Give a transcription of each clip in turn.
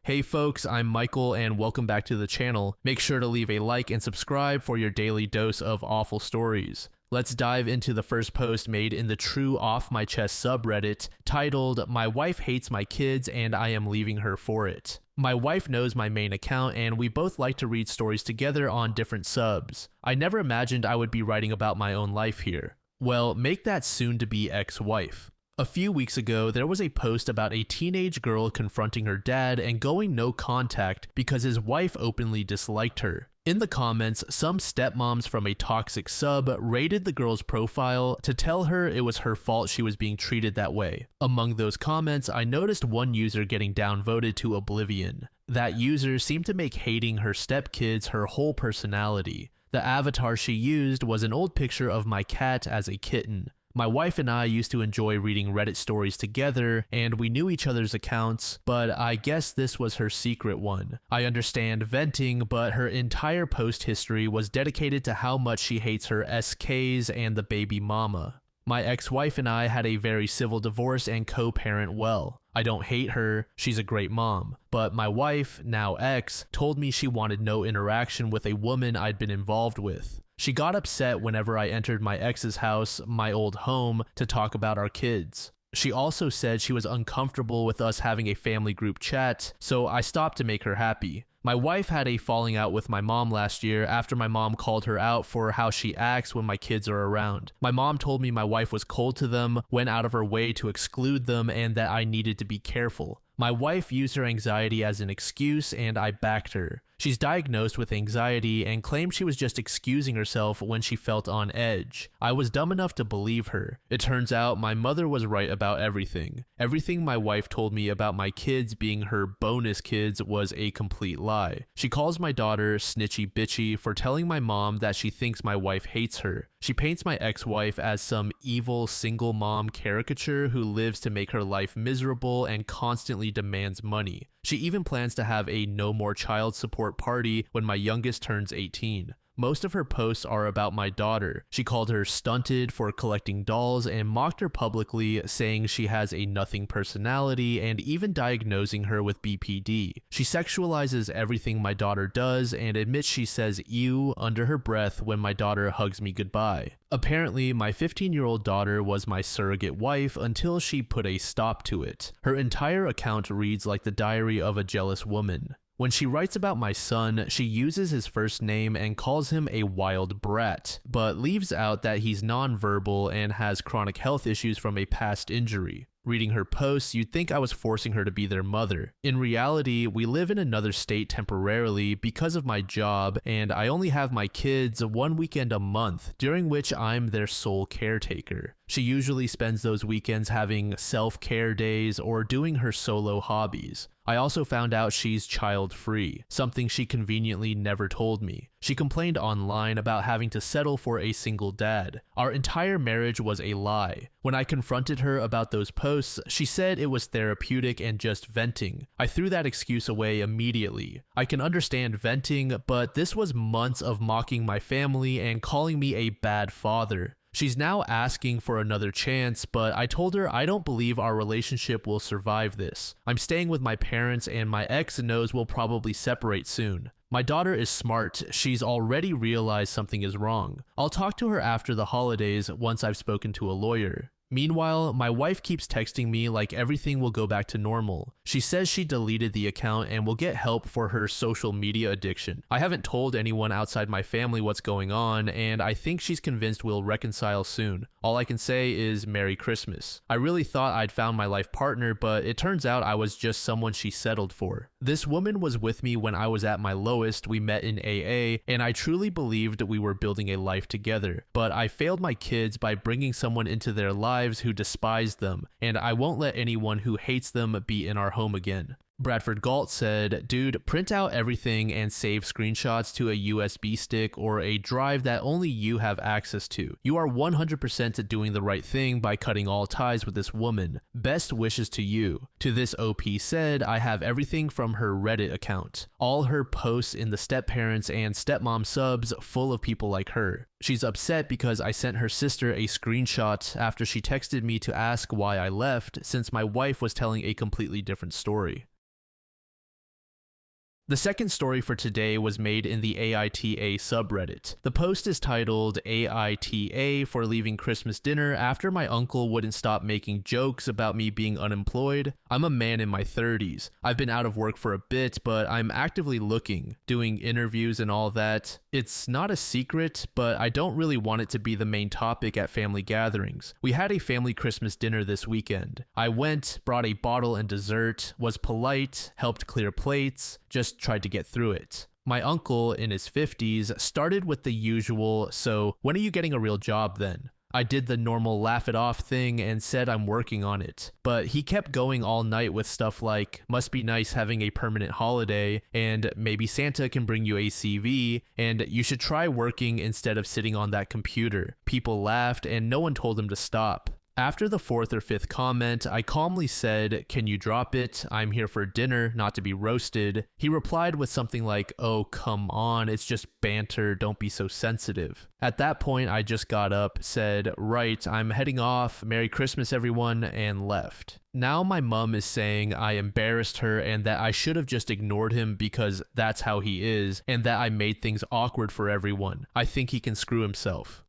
Hey folks, I'm Michael and welcome back to the channel. Make sure to leave a like and subscribe for your daily dose of awful stories. Let's dive into the first post made in the True Off My Chest subreddit, titled, "My wife hates my kids and I am leaving her for it." My wife knows my main account and we both like to read stories together on different subs. I never imagined I would be writing about my own life here. Well, make that soon-to-be ex-wife. A few weeks ago, there was a post about a teenage girl confronting her dad and going no contact because his wife openly disliked her. In the comments, some stepmoms from a toxic sub raided the girl's profile to tell her it was her fault she was being treated that way. Among those comments, I noticed one user getting downvoted to oblivion. That user seemed to make hating her stepkids her whole personality. The avatar she used was an old picture of my cat as a kitten. My wife and I used to enjoy reading Reddit stories together, and we knew each other's accounts, but I guess this was her secret one. I understand venting, but her entire post history was dedicated to how much she hates her SKs and the baby mama. My ex-wife and I had a very civil divorce and co-parent well. I don't hate her, she's a great mom, but my wife, now ex, told me she wanted no interaction with a woman I'd been involved with. She got upset whenever I entered my ex's house, my old home, to talk about our kids. She also said she was uncomfortable with us having a family group chat, so I stopped to make her happy. My wife had a falling out with my mom last year after my mom called her out for how she acts when my kids are around. My mom told me my wife was cold to them, went out of her way to exclude them, and that I needed to be careful. My wife used her anxiety as an excuse and I backed her. She's diagnosed with anxiety and claimed she was just excusing herself when she felt on edge. I was dumb enough to believe her. It turns out my mother was right about everything. Everything my wife told me about my kids being her bonus kids was a complete lie. She calls my daughter snitchy bitchy for telling my mom that she thinks my wife hates her. She paints my ex-wife as some evil single mom caricature who lives to make her life miserable and constantly demands money. She even plans to have a no more child support party when my youngest turns 18. Most of her posts are about my daughter. She called her stunted for collecting dolls and mocked her publicly, saying she has a nothing personality and even diagnosing her with BPD. She sexualizes everything my daughter does and admits she says ew under her breath when my daughter hugs me goodbye. Apparently, my 15-year-old daughter was my surrogate wife until she put a stop to it. Her entire account reads like the diary of a jealous woman. When she writes about my son, she uses his first name and calls him a wild brat, but leaves out that he's nonverbal and has chronic health issues from a past injury. Reading her posts, you'd think I was forcing her to be their mother. In reality, we live in another state temporarily because of my job, and I only have my kids one weekend a month, during which I'm their sole caretaker. She usually spends those weekends having self-care days or doing her solo hobbies. I also found out she's child-free, something she conveniently never told me. She complained online about having to settle for a single dad. Our entire marriage was a lie. When I confronted her about those posts, she said it was therapeutic and just venting. I threw that excuse away immediately. I can understand venting, but this was months of mocking my family and calling me a bad father. She's now asking for another chance, but I told her I don't believe our relationship will survive this. I'm staying with my parents and my ex knows we'll probably separate soon. My daughter is smart, she's already realized something is wrong. I'll talk to her after the holidays once I've spoken to a lawyer. Meanwhile, my wife keeps texting me like everything will go back to normal. She says she deleted the account and will get help for her social media addiction. I haven't told anyone outside my family what's going on, and I think she's convinced we'll reconcile soon. All I can say is Merry Christmas. I really thought I'd found my life partner, but it turns out I was just someone she settled for. This woman was with me when I was at my lowest. We met in AA, and I truly believed we were building a life together. But I failed my kids by bringing someone into their lives who despised them, and I won't let anyone who hates them be in our home again. Bradford Galt said, "Dude, print out everything and save screenshots to a USB stick or a drive that only you have access to. You are 100% doing the right thing by cutting all ties with this woman. Best wishes to you." To this OP said, "I have everything from her Reddit account. All her posts in the stepparents and stepmom subs full of people like her. She's upset because I sent her sister a screenshot after she texted me to ask why I left, since my wife was telling a completely different story." The second story for today was made in the AITA subreddit. The post is titled AITA for leaving Christmas dinner after my uncle wouldn't stop making jokes about me being unemployed. I'm a man in my 30s. I've been out of work for a bit, but I'm actively looking, doing interviews and all that. It's not a secret, but I don't really want it to be the main topic at family gatherings. We had a family Christmas dinner this weekend. I went, brought a bottle and dessert, was polite, helped clear plates, just tried to get through it. My uncle, in his 50s, started with the usual, "So when are you getting a real job then?" I did the normal laugh it off thing and said I'm working on it. But he kept going all night with stuff like, "Must be nice having a permanent holiday," and "Maybe Santa can bring you a CV," and "You should try working instead of sitting on that computer." People laughed and no one told him to stop. After the fourth or fifth comment, I calmly said, "Can you drop it? I'm here for dinner, not to be roasted." He replied with something like, "Oh, come on, it's just banter, don't be so sensitive." At that point, I just got up, said, "Right, I'm heading off, Merry Christmas everyone," and left. Now my mom is saying I embarrassed her and that I should have just ignored him because that's how he is, and that I made things awkward for everyone. I think he can screw himself.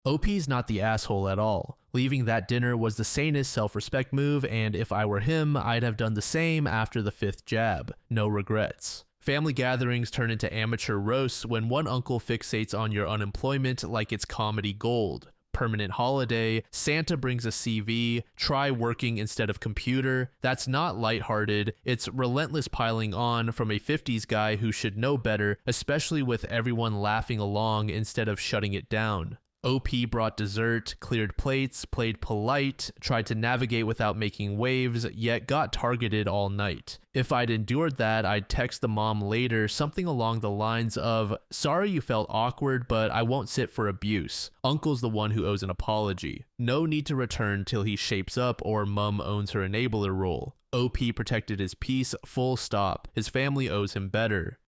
OP's not the asshole at all. Leaving that dinner was the sanest self-respect move, and if I were him, I'd have done the same after the fifth jab. No regrets. Family gatherings turn into amateur roasts when one uncle fixates on your unemployment like it's comedy gold. Permanent holiday, Santa brings a CV, try working instead of computer. That's not lighthearted, it's relentless piling on from a 50s guy who should know better, especially with everyone laughing along instead of shutting it down. OP brought dessert, cleared plates, played polite, tried to navigate without making waves, yet got targeted all night. If I'd endured that, I'd text the mom later something along the lines of, "Sorry you felt awkward, but I won't sit for abuse. Uncle's the one who owes an apology. No need to return till he shapes up or mom owns her enabler role. OP protected his peace, full stop. His family owes him better."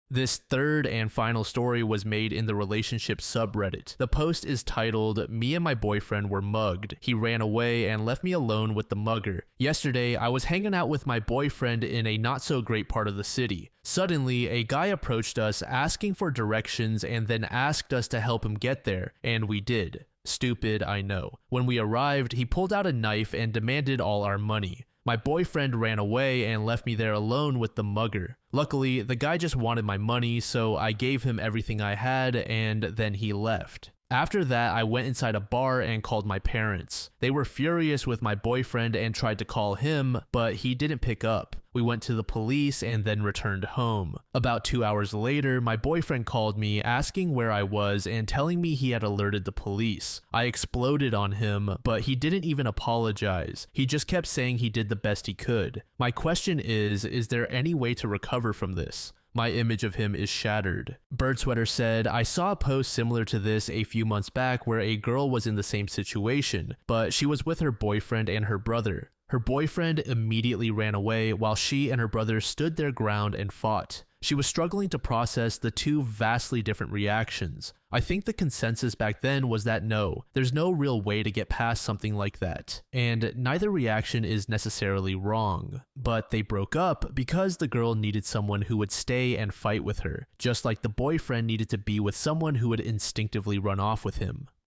This third and final story was made in the relationship subreddit. The post is titled, "Me and my boyfriend were mugged. He ran away and left me alone with the mugger. Yesterday, I was hanging out with my boyfriend in a not so great part of the city. Suddenly, a guy approached us asking for directions and then asked us to help him get there, and we did. Stupid, I know. When we arrived, he pulled out a knife and demanded all our money. My boyfriend ran away and left me there alone with the mugger. Luckily, the guy just wanted my money, so I gave him everything I had, and then he left. After that, I went inside a bar and called my parents. They were furious with my boyfriend and tried to call him, but he didn't pick up. We went to the police and then returned home. About 2 hours later, my boyfriend called me asking where I was and telling me he had alerted the police. I exploded on him, but he didn't even apologize. He just kept saying he did the best he could. My question is there any way to recover from this? My image of him is shattered. Bird Sweater said, "I saw a post similar to this a few months back where a girl was in the same situation, but she was with her boyfriend and her brother. Her boyfriend immediately ran away while she and her brother stood their ground and fought. She was struggling to process the two vastly different reactions. I think the consensus back then was that no, there's no real way to get past something like that, and neither reaction is necessarily wrong. But they broke up because the girl needed someone who would stay and fight with her, just like the boyfriend needed to be with someone who would instinctively run off with him.